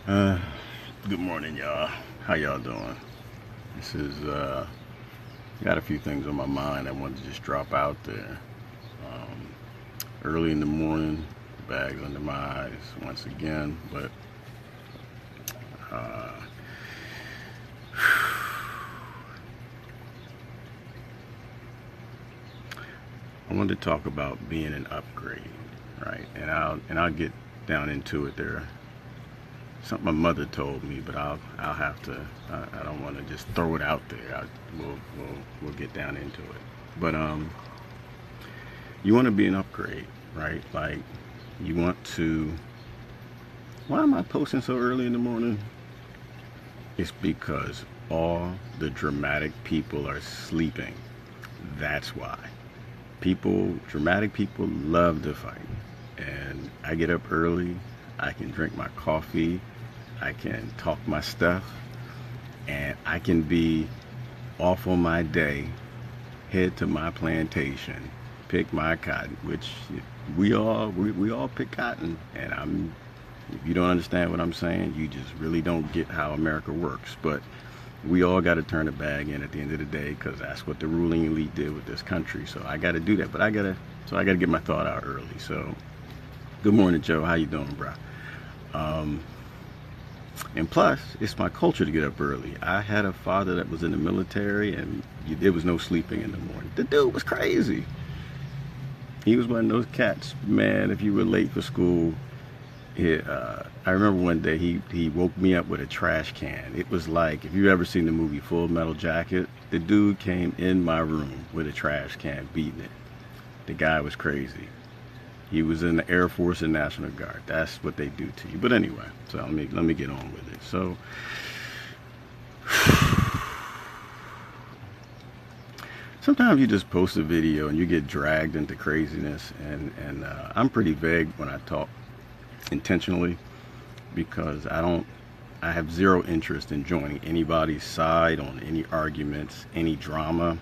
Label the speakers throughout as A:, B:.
A: Uh, Good morning, y'all. How y'all doing? This is got a few things on my mind I wanted to just drop out there. Um, Early in the morning, bags under my eyes once again, but uh, I wanted to talk about being an upgrade, right? And I'll get down into it there. Something my mother told me, but I'll have to. I don't want to just throw it out there. We'll get down into it. But you want to be an upgrade, right? Like you want to. Why am I posting so early in the morning? It's because all the dramatic people are sleeping. That's why. Dramatic people love to fight. And I get up early. I can drink my coffee. I can talk my stuff. And I can be off on my day, head to my plantation, pick my cotton, which we all pick cotton. And if you don't understand what I'm saying, you just really don't get how America works. But we all got to turn a bag in at the end of the day because that's what the ruling elite did with this country. So I got to do that. But I got to get my thought out early. So good morning, Joe. How you doing, bro? And plus, it's my culture to get up early. I had a father that was in the military, and there was no sleeping in the morning. The dude was crazy. He was one of those cats, man. If you were late for school, I remember one day he woke me up with a trash can. It was like, if you've ever seen the movie Full Metal Jacket, the dude came in my room with a trash can, beating it. The guy was crazy. He was in the Air Force and National Guard. That's what they do to you. But anyway, so let me get on with it. So sometimes you just post a video and you get dragged into craziness. And I'm pretty vague when I talk intentionally because I have zero interest in joining anybody's side on any arguments, any drama.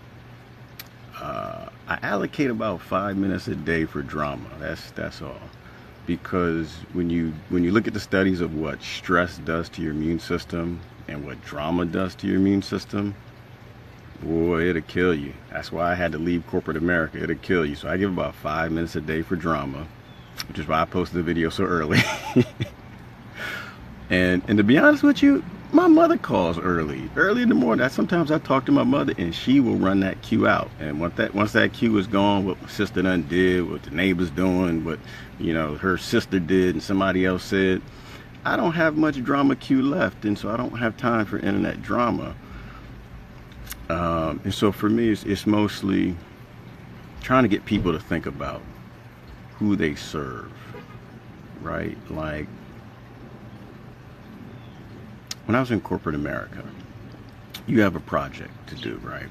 A: I allocate about 5 minutes a day for drama. That's all. Because when you look at the studies of what stress does to your immune system and what drama does to your immune system, boy, it'll kill you. That's why I had to leave corporate America. It'll kill you. So I give about 5 minutes a day for drama, which is why I posted the video so early. And to be honest with you, my mother calls early in the morning. Sometimes I talk to my mother, and she will run that queue out. And once that queue is gone, what my sister done did, what the neighbors doing, what her sister did, and somebody else said, I don't have much drama queue left, and so I don't have time for internet drama. And so for me, it's mostly trying to get people to think about who they serve, right? Like, when I was in corporate America, you have a project to do, right?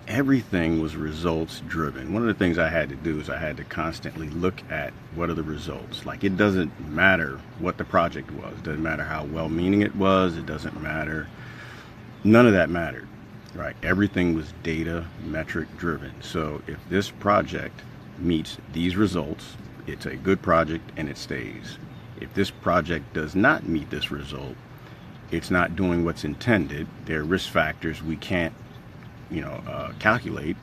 A: Everything was results driven. One of the things I had to do is I had to constantly look at what are the results. Like, it doesn't matter what the project was. It doesn't matter how well-meaning it was. It doesn't matter. None of that mattered, right? Everything was data metric driven. So if this project meets these results, it's a good project and it stays. If this project does not meet this result, it's not doing what's intended. There are risk factors we can't, calculate,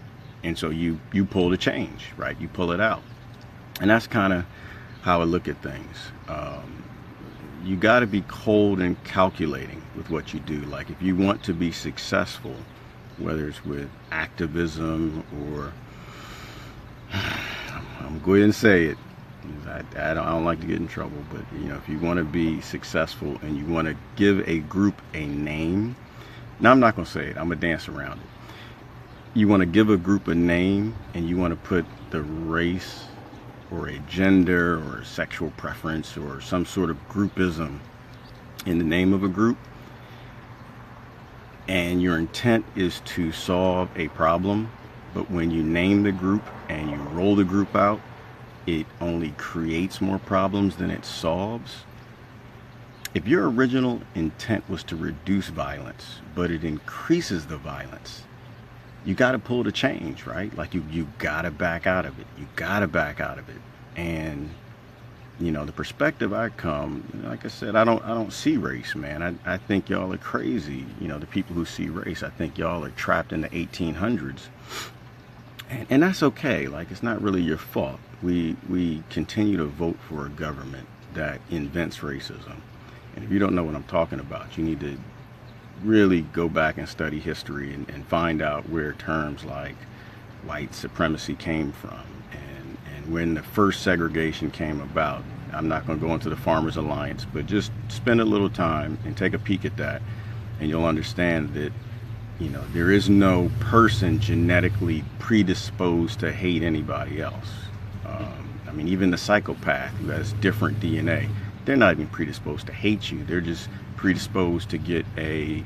A: and so you pull the change, right? You pull it out, and that's kind of how I look at things. You got to be cold and calculating with what you do. Like, if you want to be successful, whether it's with activism or I'm going to say it. I don't like to get in trouble, but if you want to be successful and you want to give a group a name, now I'm not going to say it, I'm going to dance around it. You want to give a group a name and you want to put the race or a gender or a sexual preference or some sort of groupism in the name of a group, and your intent is to solve a problem, but when you name the group and you roll the group out, it only creates more problems than it solves. If your original intent was to reduce violence, but it increases the violence, you got to pull the change, right? Like you got to back out of it. You got to back out of it. And the perspective I come, like I said, I don't see race, man. I think y'all are crazy. The people who see race, I think y'all are trapped in the 1800s, and that's okay. Like, it's not really your fault. We continue to vote for a government that invents racism, and if you don't know what I'm talking about, you need to really go back and study history and find out where terms like white supremacy came from, and when the first segregation came about. I'm not going to go into the Farmers Alliance, but just spend a little time and take a peek at that, and you'll understand that there is no person genetically predisposed to hate anybody else. I mean, even the psychopath who has different DNA, they're not even predisposed to hate you. They're just predisposed to get a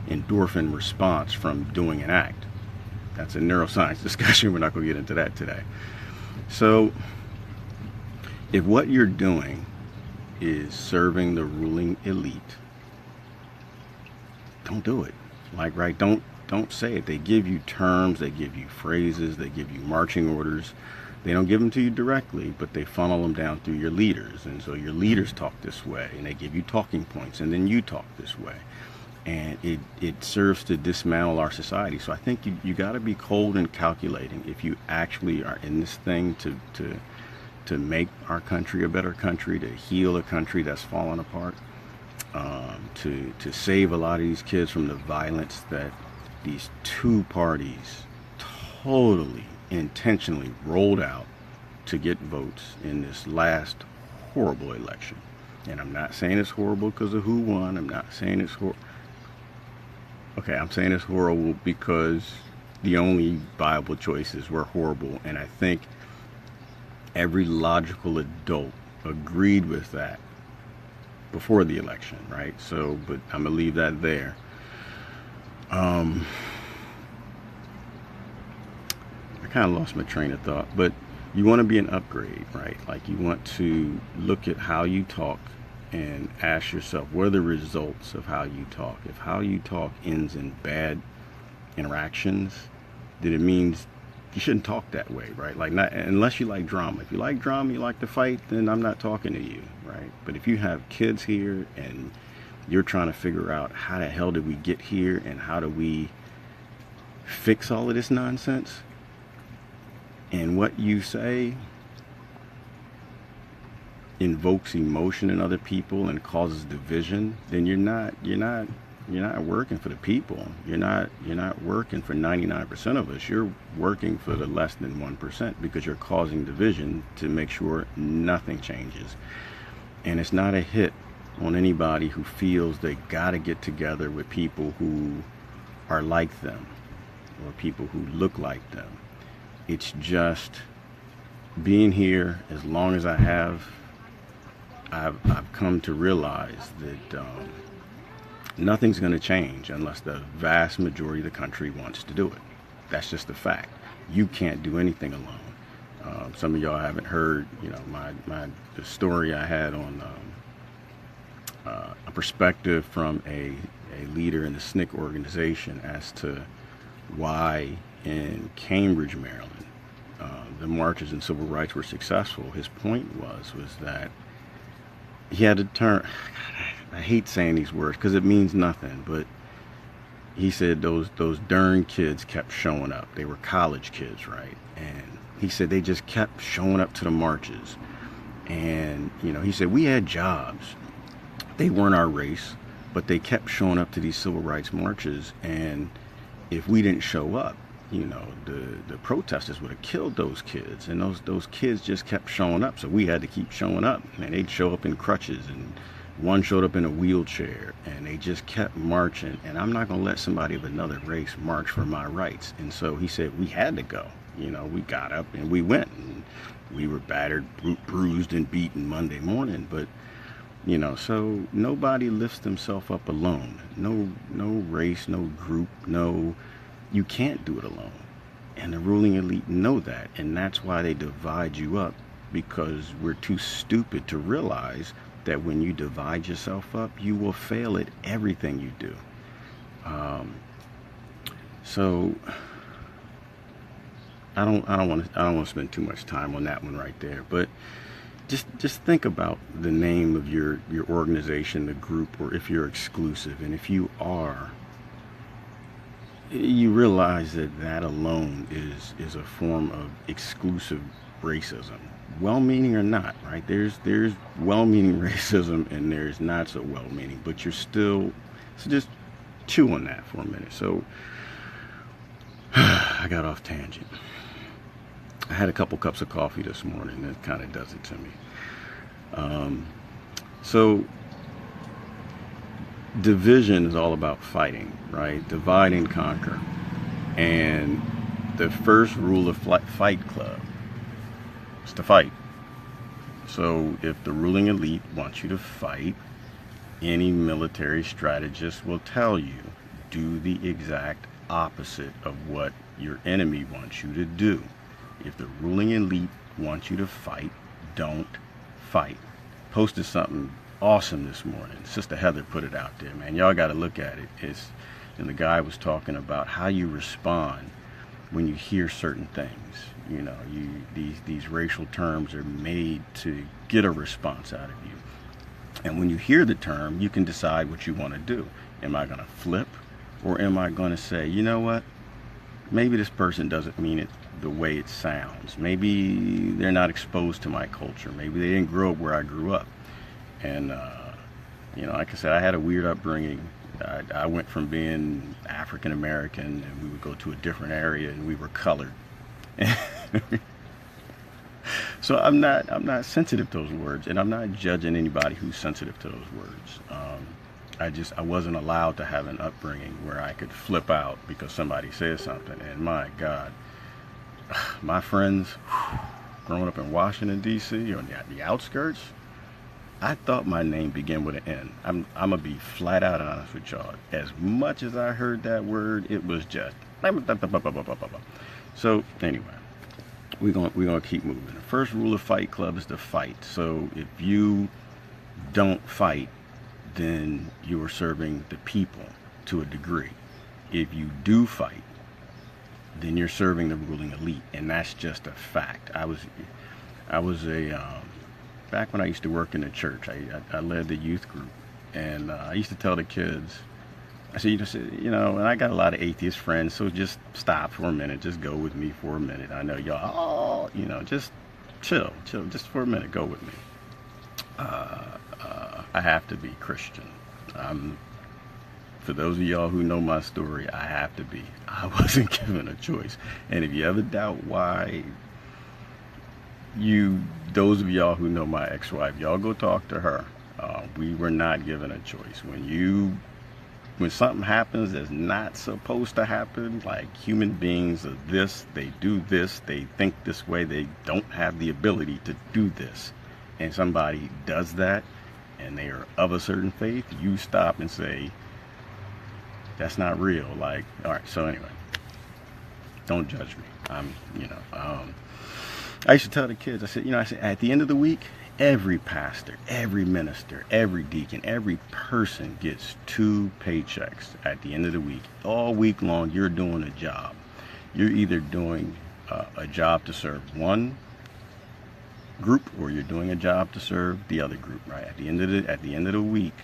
A: endorphin response from doing an act. That's a neuroscience discussion. We're not going to get into that today. So if what you're doing is serving the ruling elite, don't do it. Like, right, don't say it. They give you terms, they give you phrases, they give you marching orders. They don't give them to you directly, but they funnel them down through your leaders. And so your leaders talk this way, and they give you talking points, and then you talk this way. And it serves to dismantle our society. So I think you got to be cold and calculating if you actually are in this thing to make our country a better country, to heal a country that's fallen apart, to save a lot of these kids from the violence that these two parties totally intentionally rolled out to get votes in this last horrible election. And I'm not saying it's horrible because of who won. I'm not saying it's horrible. Okay, I'm saying it's horrible because the only viable choices were horrible, and I think every logical adult agreed with that before the election, right? So, but I'm gonna leave that there. I kind of lost my train of thought, but you want to be an upgrade, right? Like, you want to look at how you talk and ask yourself, what are the results of how you talk? If how you talk ends in bad interactions, then it means you shouldn't talk that way, right? Like, not unless you like drama. If you like drama, you like to fight, then I'm not talking to you, right? But if you have kids here and you're trying to figure out how the hell did we get here and how do we fix all of this nonsense, and what you say invokes emotion in other people and causes division, then you're not working for the people. You're not working for 99% of us. You're working for the less than 1% because you're causing division to make sure nothing changes. And it's not a hit on anybody who feels they got to get together with people who are like them or people who look like them. It's just being here as long as I have, I've come to realize that nothing's going to change unless the vast majority of the country wants to do it. That's just a fact. You can't do anything alone. Some of y'all haven't heard, the story I had on a perspective from a leader in the SNCC organization as to why in Cambridge, Maryland, the marches and civil rights were successful. His point was that he had to turn. I hate saying these words because it means nothing, but he said those darn kids kept showing up. They were college kids, right? And he said they just kept showing up to the marches. And he said we had jobs. They weren't our race, but they kept showing up to these civil rights marches. And if we didn't show up, the protesters would have killed those kids, and those kids just kept showing up, so we had to keep showing up. And they'd show up in crutches, and one showed up in a wheelchair, and they just kept marching. And I'm not going to let somebody of another race march for my rights. And so he said we had to go. We got up and we went, and we were battered, bruised, and beaten Monday morning. But so nobody lifts themselves up alone. No race, no group, you can't do it alone. And the ruling elite know that, and that's why they divide you up, because we're too stupid to realize that when you divide yourself up, you will fail at everything you do. So I don't want to spend too much time on that one right there, but just think about the name of your organization, the group, or if you're exclusive. And if you are, you realize that that alone is a form of exclusive racism, well-meaning or not, right? There's well-meaning racism and there's not so well-meaning, but you're still, so just chew on that for a minute. So I got off tangent. I had a couple cups of coffee this morning. That kind of does it to me. So division is all about fighting, right? Divide and conquer. And the first rule of Fight Club is to fight. So if the ruling elite wants you to fight, any military strategist will tell you, do the exact opposite of what your enemy wants you to do. If the ruling elite wants you to fight, don't fight. Posted something awesome this morning. Sister Heather put it out there, man. Y'all got to look at it. And the guy was talking about how you respond when you hear certain things. You know, these racial terms are made to get a response out of you. And when you hear the term, you can decide what you want to do. Am I going to flip, or am I going to say, you know what? Maybe this person doesn't mean it the way it sounds. Maybe they're not exposed to my culture. Maybe they didn't grow up where I grew up. And, you know, like I said, I had a weird upbringing. I went from being African American, and we would go to a different area, and we were colored. So I'm not sensitive to those words, and I'm not judging anybody who's sensitive to those words. I wasn't allowed to have an upbringing where I could flip out because somebody says something. And my God, my friends, growing up in Washington, D.C., on the outskirts, I thought my name began with an N. I'm gonna be flat out honest with y'all. As much as I heard that word, it was just. So anyway, we're gonna keep moving. The first rule of Fight Club is to fight. So if you don't fight, then you are serving the people to a degree. If you do fight, then you're serving the ruling elite, and that's just a fact. I was back when I used to work in the church. I led the youth group, and I used to tell the kids, I said, you know, and I got a lot of atheist friends, so just stop for a minute, just go with me for a minute. I know y'all, you know, just chill, just for a minute, go with me. I have to be Christian. For those of y'all who know my story, I have to be. I wasn't given a choice. And if you ever doubt why, those of y'all who know my ex-wife, y'all go talk to her. We were not given a choice. When something happens that's not supposed to happen, like human beings are this, they do this, they think this way, they don't have the ability to do this, and somebody does that, and they are of a certain faith, you stop and say, that's not real. Like, all right, so anyway, don't judge me. I used to tell the kids, I said, at the end of the week, every pastor, every minister, every deacon, every person gets 2 paychecks at the end of the week. All week long, you're doing a job. You're either doing a job to serve one group, or you're doing a job to serve the other group, right? At the end of the week,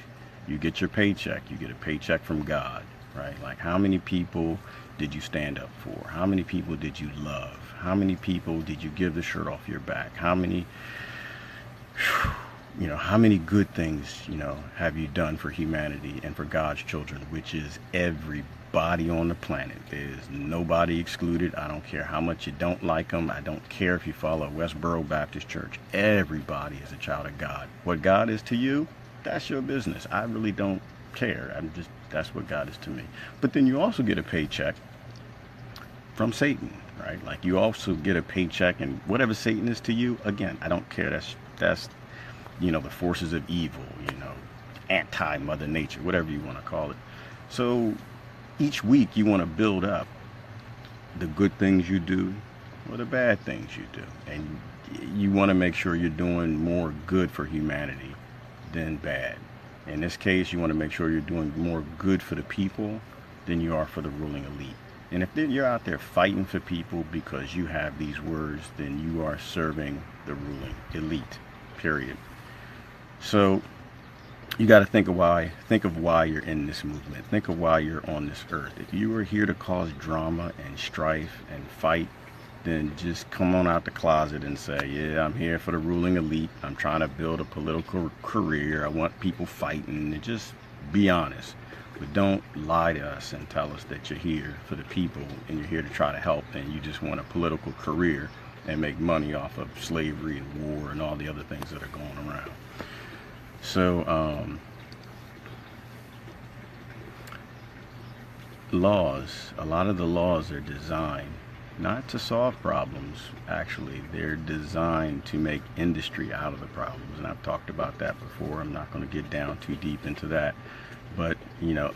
A: you get your paycheck. You get a paycheck from God, right? Like, how many people did you stand up for? How many people did you love? How many people did you give the shirt off your back? How many good things, have you done for humanity and for God's children, which is everybody on the planet. There's nobody excluded. I don't care how much you don't like them. I don't care if you follow Westboro Baptist Church. Everybody is a child of God. What God is to you, that's your business. I really don't care. That's what God is to me. But then you also get a paycheck from Satan, right? Like, you also get a paycheck, and whatever Satan is to you, again, I don't care. That's the forces of evil, anti-Mother Nature, whatever you want to call it. So each week you want to build up the good things you do or the bad things you do. And you want to make sure you're doing more good for humanity than bad. In this case, you want to make sure you're doing more good for the people than you are for the ruling elite. And if you're out there fighting for people because you have these words, then you are serving the ruling elite. period. So you got to think of why you're in this movement. Think of why you're on this earth. If you were here to cause drama and strife and fight, then just come on out the closet and say, yeah, I'm here for the ruling elite. I'm trying to build a political career. I want people fighting. And just be honest. But don't lie to us and tell us that you're here for the people and you're here to try to help and you just want a political career and make money off of slavery and war and all the other things that are going around. So laws, a lot of the laws are designed not to solve problems. Actually, they're designed to make industry out of the problems, and I've talked about that before. I'm not going to get down too deep into that, but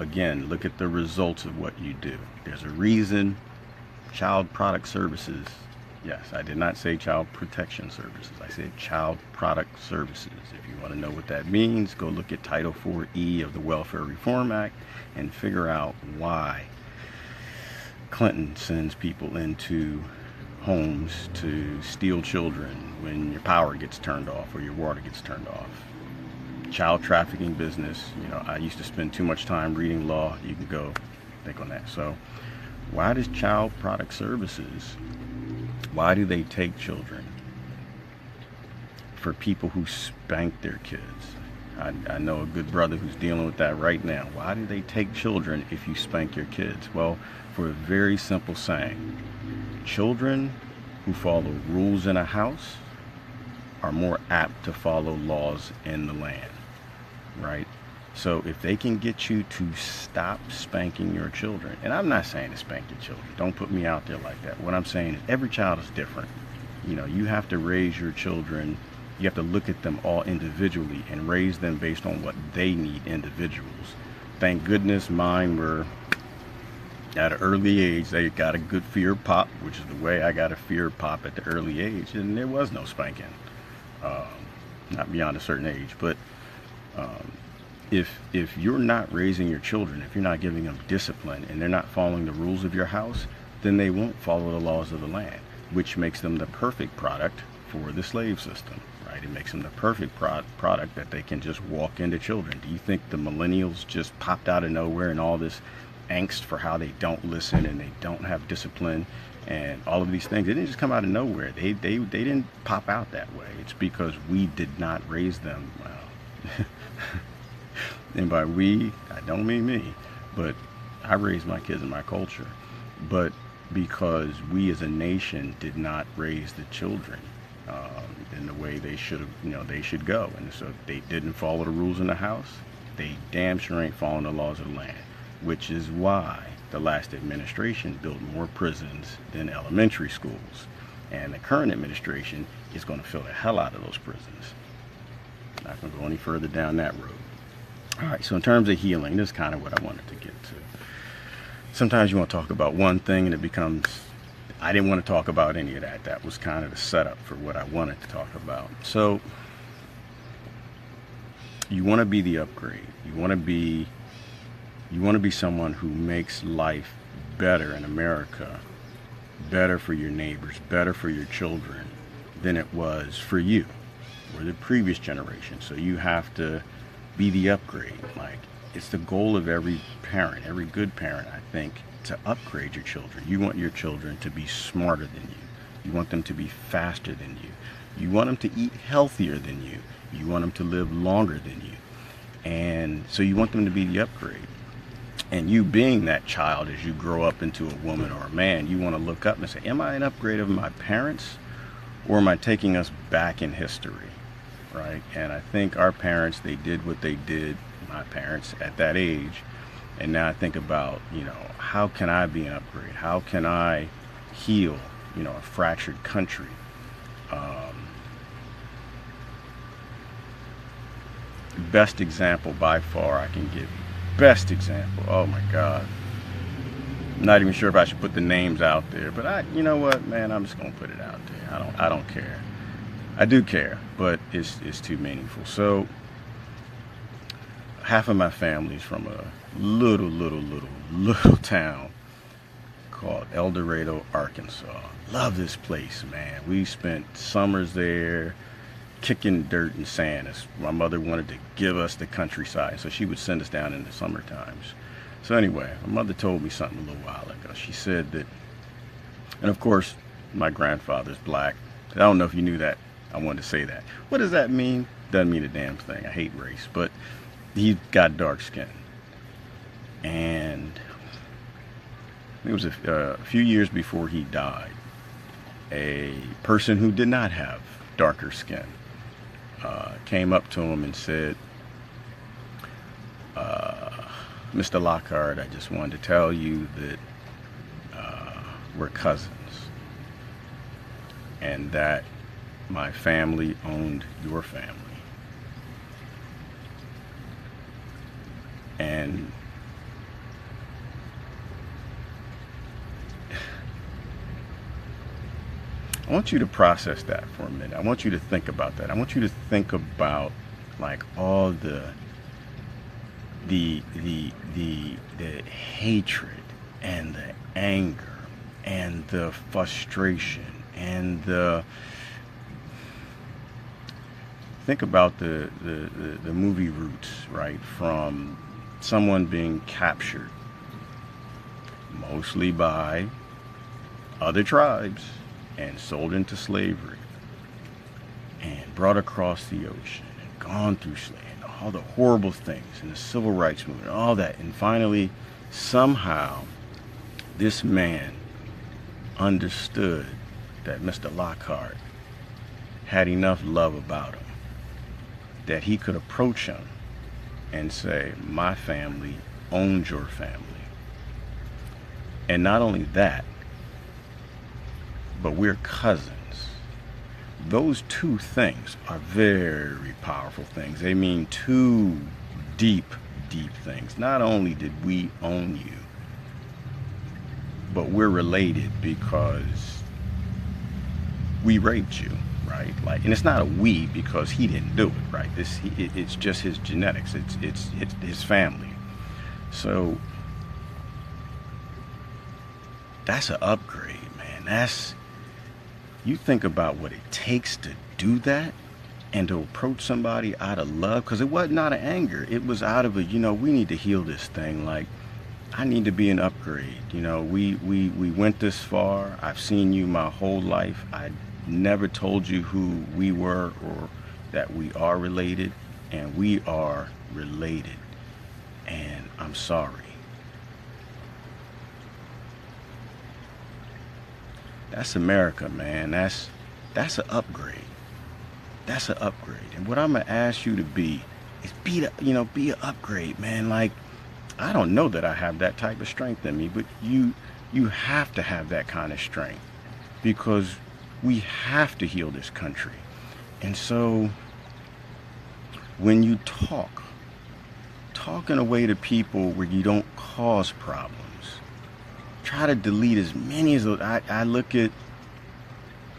A: again, look at the results of what you do. There's a reason child product services, yes, I did not say child protection services, I said child product services. If you want to know what that means, go look at Title 4E of the Welfare Reform Act and figure out why Clinton sends people into homes to steal children when your power gets turned off or your water gets turned off. Child trafficking business, I used to spend too much time reading law. You can go think on that. So why does child product services, why do they take children for people who spank their kids? I know a good brother who's dealing with that right now. Why do they take children if you spank your kids? Well, for a very simple saying. Children who follow rules in a house are more apt to follow laws in the land, right? So if they can get you to stop spanking your children, and I'm not saying to spank your children, don't put me out there like that. What I'm saying is every child is different. You have to raise your children, you have to look at them all individually and raise them based on what they need individuals. Thank goodness mine were at an early age. They got a good fear pop, which is the way I got a fear pop at the early age, and there was no spanking, not beyond a certain age. But if you're not raising your children, if you're not giving them discipline and they're not following the rules of your house, then they won't follow the laws of the land, which makes them the perfect product for the slave system, right? It makes them the perfect product that they can just walk into children. Do you think the millennials just popped out of nowhere and all this angst for how they don't listen and they don't have discipline and all of these things? They didn't just come out of nowhere. They didn't pop out that way. It's because we did not raise them well. And by we, I don't mean me, but I raised my kids in my culture. But because we as a nation did not raise the children in the way they should have, they should go. And so they didn't follow the rules in the house. They damn sure ain't following the laws of the land, which is why the last administration built more prisons than elementary schools. And the current administration is going to fill the hell out of those prisons. Not going to go any further down that road. All right, so in terms of healing, this is kind of what I wanted to get to. Sometimes you want to talk about one thing and it becomes, I didn't want to talk about any of that. That was kind of the setup for what I wanted to talk about. So you want to be the upgrade. You want to be someone who makes life better in America, better for your neighbors, better for your children than it was for you or the previous generation. So you have to be the upgrade. Like, it's the goal of every parent, every good parent, I think, to upgrade your children. You want your children to be smarter than you. You want them to be faster than you. You want them to eat healthier than you. You want them to live longer than you. And so you want them to be the upgrade. And you being that child as you grow up into a woman or a man, you want to look up and say, am I an upgrade of my parents, or am I taking us back in history, right? And I think our parents, they did what they did, my parents, at that age. And now I think about, how can I be an upgrade? How can I heal, a fractured country? Best example by far I can give you. Best example. Oh my God. I'm not even sure if I should put the names out there, but you know what, man, I'm just gonna put it out there. I don't care. I do care, but it's too meaningful. So half of my family's from a little town called El Dorado, Arkansas. Love this place, man. We spent summers there. kicking dirt and sand. My mother wanted to give us the countryside, so she would send us down in the summer times. So anyway, my mother told me something a little while ago. She said that, and of course, my grandfather's black. I don't know if you knew that. I wanted to say that. What does that mean? Doesn't mean a damn thing. I hate race, but he got dark skin. And it was a few years before he died, a person who did not have darker skin came up to him and said, Mr. Lockhart, I just wanted to tell you that we're cousins and that my family owned your family. And I want you to process that for a minute. I want you to think about that. I want you to think about like all the hatred and the anger and the frustration and think about the movie Roots, right? From someone being captured, mostly by other tribes, and sold into slavery, and brought across the ocean, and gone through slavery, and all the horrible things, and the civil rights movement, all that, and finally, somehow, this man understood that Mr. Lockhart had enough love about him that he could approach him and say, my family owns your family. And not only that, but we're cousins. Those two things are very powerful things. They mean two deep, deep things. Not only did we own you, but we're related because we raped you, right? Like, and it's not a we because he didn't do it, right? It's just his genetics. It's his family. So that's an upgrade, man. You think about what it takes to do that and to approach somebody out of love, because it wasn't out of anger. It was out of we need to heal this thing. Like, I need to be an upgrade. We went this far. I've seen you my whole life. I never told you who we were or that we are related, and we are related. And I'm sorry. That's America, man. That's an upgrade. That's an upgrade. And what I'm gonna ask you to be is be an upgrade, man. Like, I don't know that I have that type of strength in me, but you have to have that kind of strength, because we have to heal this country. And so when you talk in a way to people where you don't cause problems. Try to delete as many as those. I look at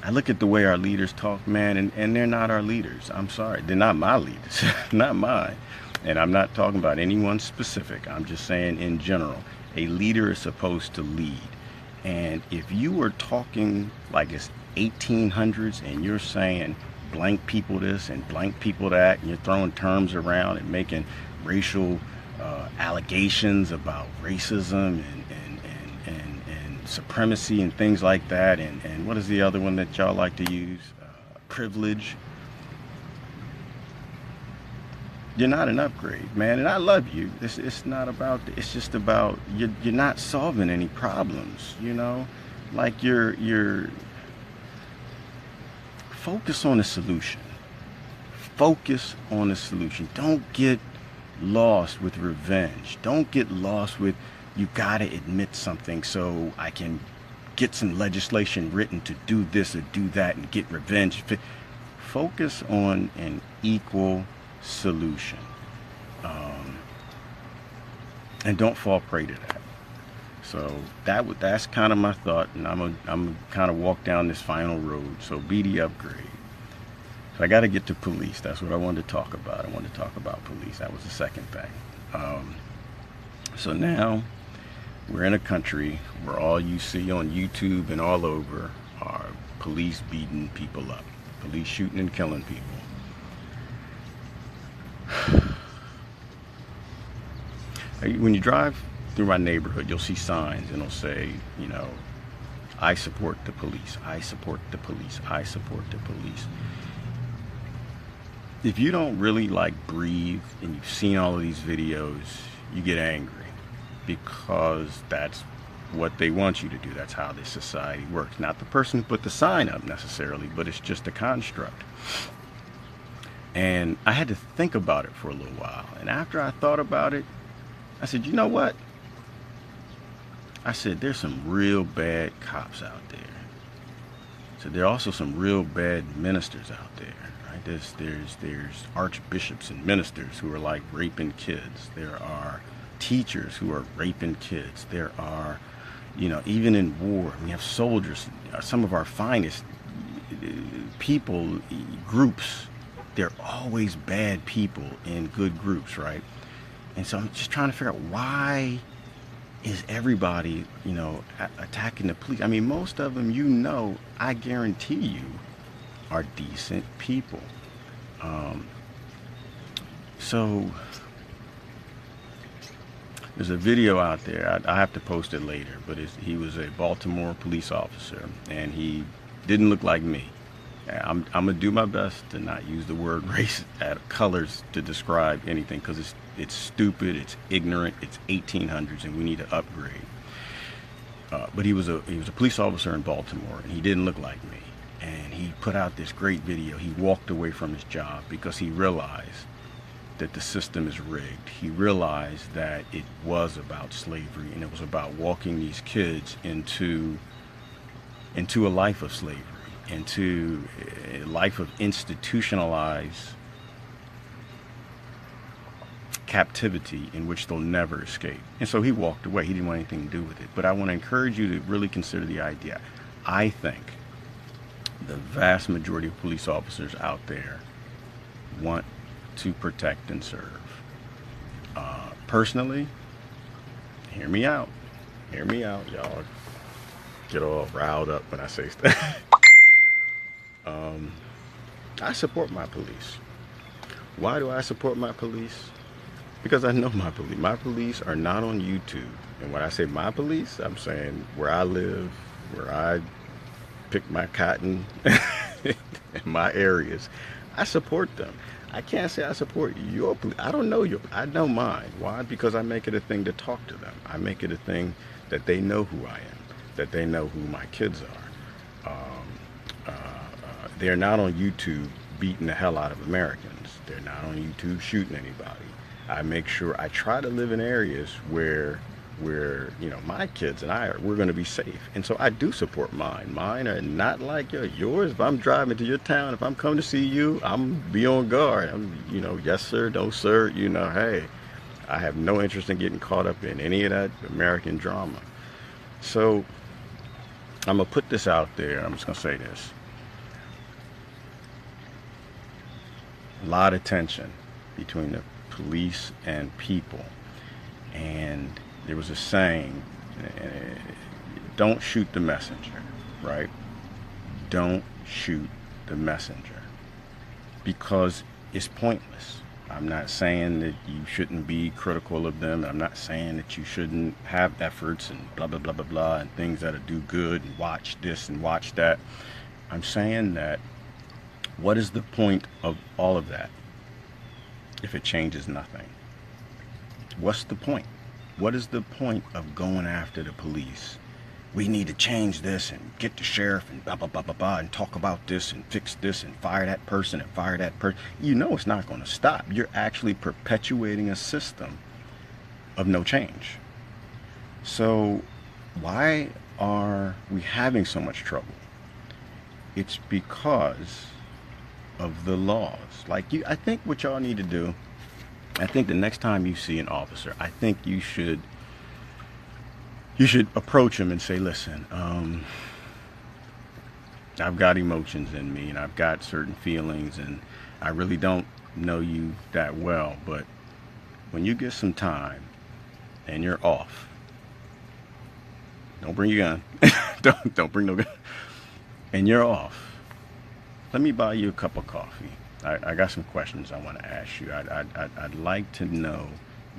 A: the way our leaders talk, man, and they're not our leaders. I'm sorry, they're not my leaders, not mine. And I'm not talking about anyone specific. I'm just saying in general, a leader is supposed to lead. And if you are talking like it's 1800s and you're saying blank people this and blank people that, and you're throwing terms around and making racial allegations about racism and supremacy and things like that, and what is the other one that y'all like to use? Privilege. You're not an upgrade, man, and I love you. It's not about. It's just about you're not solving any problems. Like you're focus on the solution. Focus on the solution. Don't get lost with revenge. Don't get lost with, you gotta admit something so I can get some legislation written to do this or do that and get revenge. Focus on an equal solution, and don't fall prey to that. So that's kind of my thought, and I'm kind of walk down this final road. So be the upgrade. So I got to get to police. That's what I wanted to talk about. I wanted to talk about police. That was the second thing. So now we're in a country where all you see on YouTube and all over are police beating people up, police shooting and killing people. when you drive through my neighborhood, you'll see signs and it'll say, you know, I support the police, I support the police, I support the police. If you don't really like breathe and you've seen all of these videos, you get angry because that's what they want you to do. That's how this society works. Not the person who put the sign up necessarily, but it's just a construct. And I had to think about it for a little while. And after I thought about it, I said, you know what? I said, there's some real bad cops out there. So there are also some real bad ministers out there. Right? There's archbishops and ministers who are like raping kids. There are teachers who are raping kids. There are, you know, even in war, we have soldiers, some of our finest people, groups. They're always bad people in good groups, right? And so I'm just trying to figure out, why is everybody, you know, attacking the police? I mean, most of them, you know, I guarantee you, are decent people. So there's a video out there. I have to post it later, but he was a Baltimore police officer, and he didn't look like me. I'm gonna do my best to not use the word race colors to describe anything, because it's stupid, it's ignorant, it's 1800s, and we need to upgrade. But he was a police officer in Baltimore, and he didn't look like me. And he put out this great video. He walked away from his job because he realized that the system is rigged. He realized that it was about slavery, and it was about walking these kids into a life of slavery, into a life of institutionalized captivity in which they'll never escape. And so he walked away. He didn't want anything to do with it. But I want to encourage you to really consider the idea. I think the vast majority of police officers out there want to protect and serve. Personally, hear me out. Hear me out, y'all. Get all riled up when I say stuff. I support my police. Why do I support my police? Because I know my police. My police are not on YouTube. And when I say my police, I'm saying where I live, where I pick my cotton, in my areas. I support them. I can't say I support your police. I don't know your. I know mine. Why? Because I make it a thing to talk to them. I make it a thing that they know who I am, that they know who my kids are. They're not on YouTube beating the hell out of Americans. They're not on YouTube shooting anybody. I make sure I try to live in areas where you know, my kids and we're going to be safe. And so I do support mine. Mine are not like yours. If I'm driving to your town, if I'm coming to see you, I'm be on guard. You know, yes sir, no sir. You know, hey, I have no interest in getting caught up in any of that American drama. So I'm gonna put this out there. I'm just gonna say this. A lot of tension between the police and people, and there was a saying, don't shoot the messenger, right? Don't shoot the messenger, because it's pointless. I'm not saying that you shouldn't be critical of them. I'm not saying that you shouldn't have efforts and blah, blah, blah, blah, blah, and things that'll do good and watch this and watch that. I'm saying that what is the point of all of that if it changes nothing? What's the point? What is the point of going after the police? We need to change this and get the sheriff and blah, blah, blah, blah, blah, and talk about this and fix this and fire that person and fire that person. You know it's not going to stop. You're actually perpetuating a system of no change. So why are we having so much trouble? It's because of the laws. Like I think what y'all need to do, I think the next time you see an officer, I think you should approach him and say, listen, I've got emotions in me and I've got certain feelings, and I really don't know you that well, but when you get some time and you're off, don't bring your gun. don't bring no gun. And you're off, let me buy you a cup of coffee. I got some questions I want to ask you. I'd like to know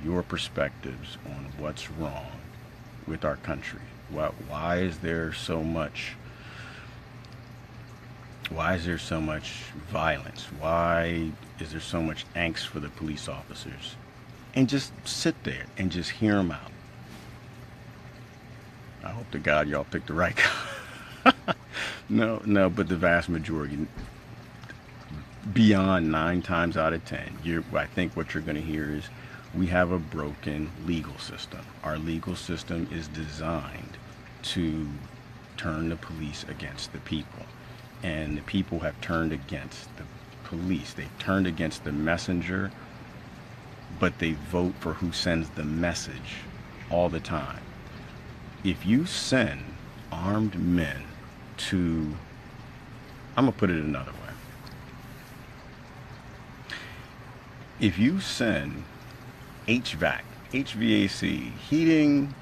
A: your perspectives on what's wrong with our country. Why is there so much? Why is there so much violence? Why is there so much angst for the police officers? And just sit there and just hear them out. I hope to God y'all picked the right guy. No, but the vast majority, beyond 9 times out of 10, I think what you're going to hear is we have a broken legal system. Our legal system is designed to turn the police against the people. And the people have turned against the police. They've turned against the messenger, but they vote for who sends the message all the time. If you send armed men to, I'm going to put it another way. If you send HVAC, heating,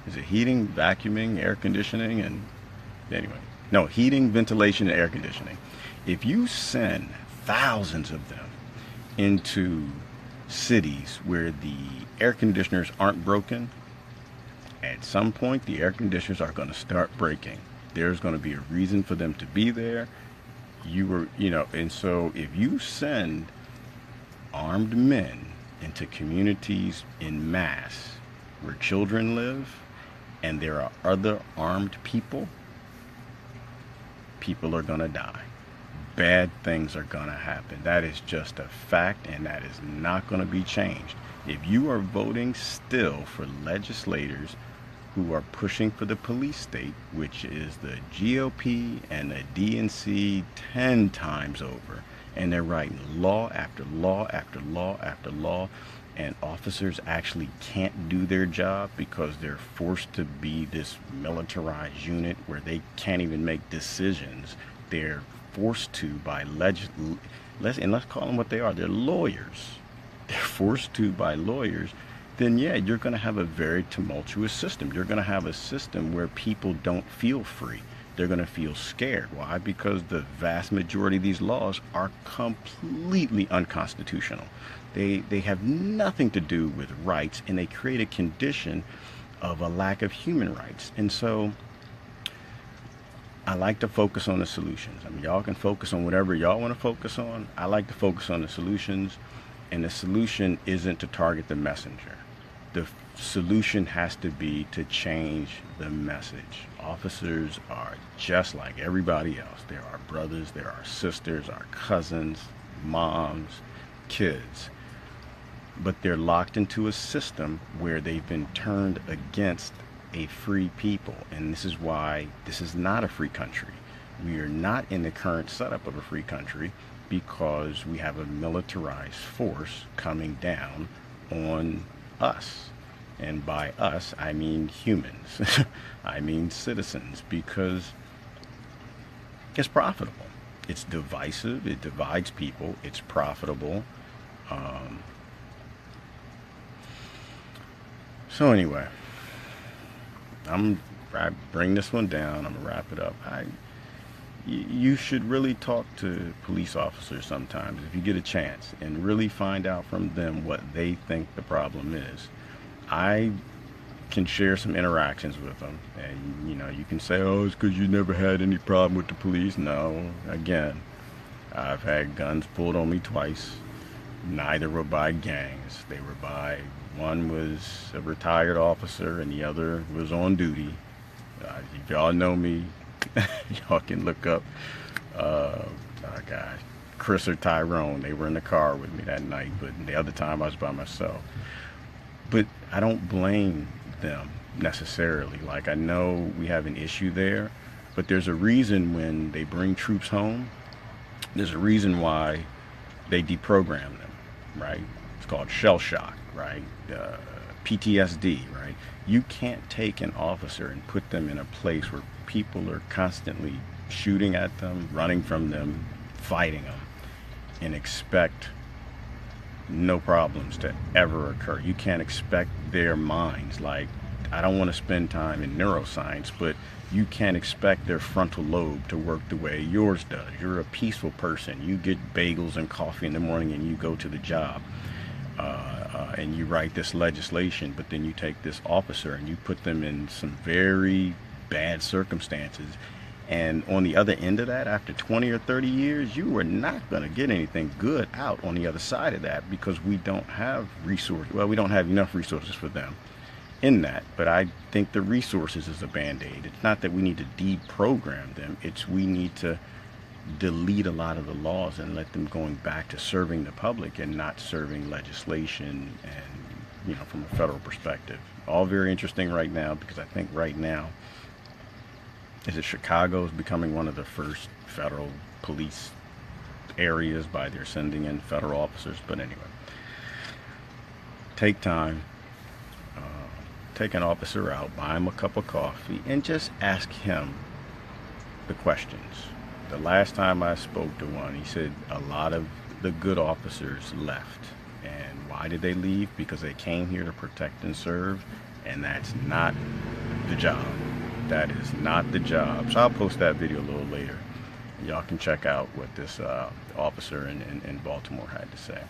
A: is it heating, vacuuming, air conditioning, and anyway, no, heating, ventilation, and air conditioning. If you send thousands of them into cities where the air conditioners aren't broken, at some point the air conditioners are going to start breaking. There's going to be a reason for them to be there. And so if you send armed men into communities in mass where children live and there are other armed people, people are going to die. Bad things are going to happen. That is just a fact, and that is not going to be changed. If you are voting still for legislators who are pushing for the police state, which is the GOP and the DNC 10 times over, and they're writing law after law after law after law, and officers actually can't do their job because they're forced to be this militarized unit where they can't even make decisions. They're forced to by let's call them what they are. They're lawyers. They're forced to by lawyers. Then yeah, you're going to have a very tumultuous system. You're going to have a system where people don't feel free. They're going to feel scared. Why? Because the vast majority of these laws are completely unconstitutional. They have nothing to do with rights, and they create a condition of a lack of human rights. And so I like to focus on the solutions. I mean, y'all can focus on whatever y'all want to focus on. I like to focus on the solutions, and the solution isn't to target the messenger. The solution has to be to change the message. Officers are just like everybody else. They're our brothers, they're our sisters, our cousins, moms, kids. But they're locked into a system where they've been turned against a free people. And this is why this is not a free country. We are not in the current setup of a free country because we have a militarized force coming down on us. And by us, I mean humans. I mean citizens, because it's profitable. It's divisive. It divides people. It's profitable. So anyway, I bring this one down. I'm gonna wrap it up. You should really talk to police officers sometimes if you get a chance, and really find out from them what they think the problem is. I can share some interactions with them, and you can say, oh, it's because you never had any problem with the police. No, again, I've had guns pulled on me twice. Neither were by gangs. They were by, one was a retired officer and the other was on duty. If y'all know me, y'all can look up Chris or Tyrone. They were in the car with me that night, but the other time I was by myself. But I don't blame them necessarily. Like, I know we have an issue there, but there's a reason when they bring troops home, there's a reason why they deprogram them, right? It's called shell shock, right? PTSD, right? You can't take an officer and put them in a place where people are constantly shooting at them, running from them, fighting them, and expect no problems to ever occur. You can't expect their minds. Like, I don't want to spend time in neuroscience, but you can't expect their frontal lobe to work the way yours does. You're a peaceful person. You get bagels and coffee in the morning and you go to the job. and you write this legislation, but then you take this officer and you put them in some very bad circumstances. And on the other end of that, after 20 or 30 years, you are not going to get anything good out on the other side of that, because we don't have resources. Well, we don't have enough resources for them in that. But I think the resources is a band-aid. It's not that we need to deprogram them. It's we need to delete a lot of the laws and let them going back to serving the public and not serving legislation and, from a federal perspective. All very interesting right now, because I think right now, Chicago is becoming one of the first federal police areas by their sending in federal officers. But anyway, take time, take an officer out, buy him a cup of coffee, and just ask him the questions. The last time I spoke to one, he said a lot of the good officers left. And why did they leave? Because they came here to protect and serve, and that's not the job. That is not the job. So I'll post that video a little later. Y'all can check out what this officer in Baltimore had to say.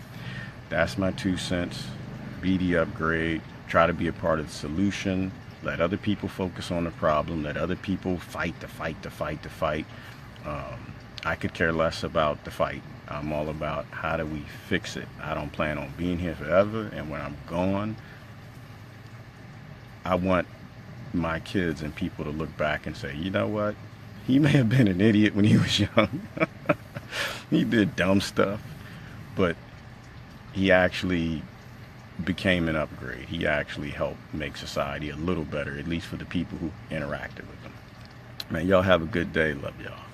A: That's my 2 cents. Be the upgrade. Try to be a part of the solution. Let other people focus on the problem. Let other people fight. I could care less about the fight. I'm all about how do we fix it. I don't plan on being here forever, and when I'm gone, I want my kids and people to look back and say, you know what? He may have been an idiot when he was young. He did dumb stuff, but he actually became an upgrade. He actually helped make society a little better, at least for the people who interacted with him. Man, y'all have a good day. Love y'all.